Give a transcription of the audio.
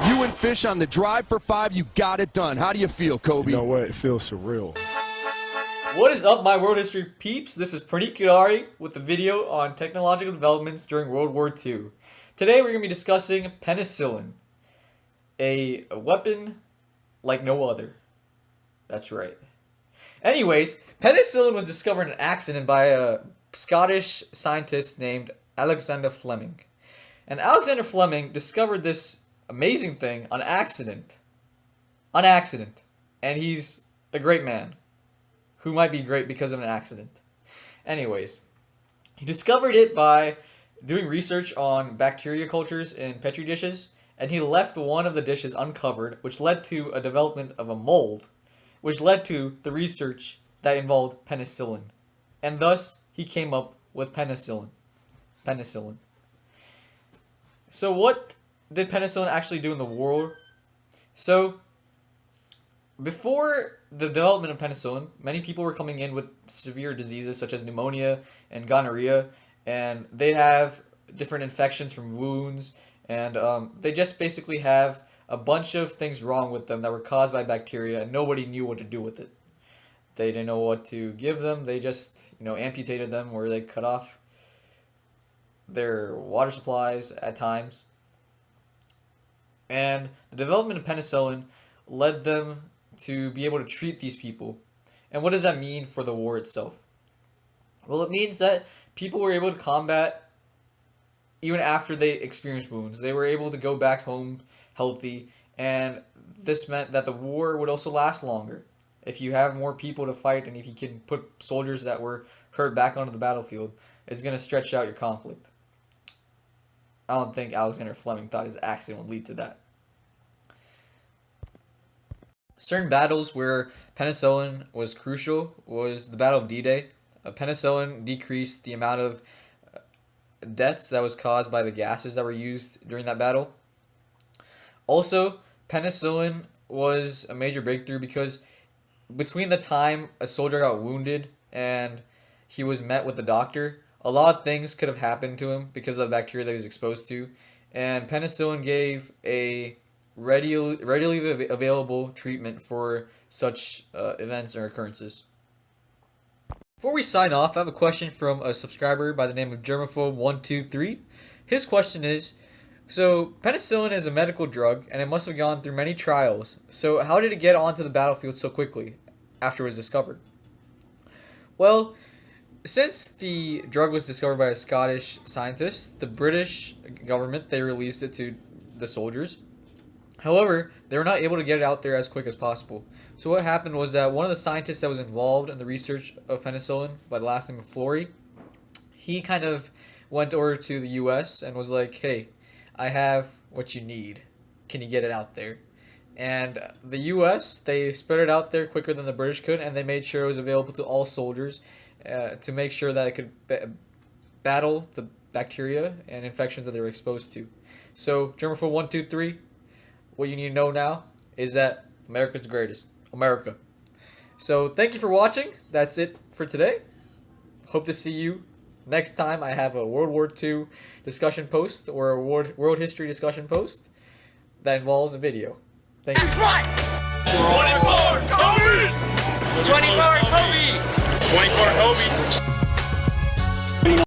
You and Fish on the drive for 5, you got it done. How do you feel, Kobe? You know what? It feels surreal. What is up, my world history peeps? This is Praneet Kidari with the video on technological developments during World War II. Today we're going to be discussing penicillin, a weapon like no other. That's right. Anyways, penicillin was discovered in an accident by a Scottish scientist named Alexander Fleming. And Alexander Fleming discovered this amazing thing on accident. On accident. And he's a great man who might be great because of an accident. Anyways, he discovered it by doing research on bacteria cultures in petri dishes, and he left one of the dishes uncovered, which led to a development of a mold, which led to the research that involved penicillin. And thus, he came up with penicillin. Penicillin. So what did penicillin actually do in the war? So, before the development of penicillin, many people were coming in with severe diseases such as pneumonia and gonorrhea, and they have different infections from wounds, and they just basically have a bunch of things wrong with them that were caused by bacteria, and nobody knew what to do with it. They didn't know what to give them. They just, amputated them, where they cut off their water supplies at times. And the development of penicillin led them to be able to treat these people. And what does that mean for the war itself? Well, it means that people were able to combat even after they experienced wounds. They were able to go back home healthy, and this meant that the war would also last longer. If you have more people to fight, and if you can put soldiers that were hurt back onto the battlefield, it's going to stretch out your conflict. I don't think Alexander Fleming thought his accident would lead to that. Certain battles where penicillin was crucial was the Battle of D-Day. Penicillin decreased the amount of deaths that was caused by the gases that were used during that battle. Also, penicillin was a major breakthrough because between the time a soldier got wounded and he was met with the doctor, a lot of things could have happened to him because of the bacteria that he was exposed to, and penicillin gave a readily available treatment for such events or occurrences. Before we sign off, I have a question from a subscriber by the name of Germaphobe123. His question is, so penicillin is a medical drug and it must have gone through many trials. So how did it get onto the battlefield so quickly after it was discovered? Well, since the drug was discovered by a Scottish scientist, the British government, they released it to the soldiers. However, they were not able to get it out there as quick as possible. So what happened was that one of the scientists that was involved in the research of penicillin, by the last name of Flory, he kind of went over to the US and was like, hey, I have what you need. Can you get it out there? And the US, they spread it out there quicker than the British could, and they made sure it was available to all soldiers to make sure that it could battle the bacteria and infections that they were exposed to. So, Germaphobe123, what you need to know now is that America's the greatest. America. So, thank you for watching. That's it for today. Hope to see you next time I have a World War II discussion post or a world history discussion post that involves a video. Thank you. 24 Kobe! 24 Kobe! 24 Kobe!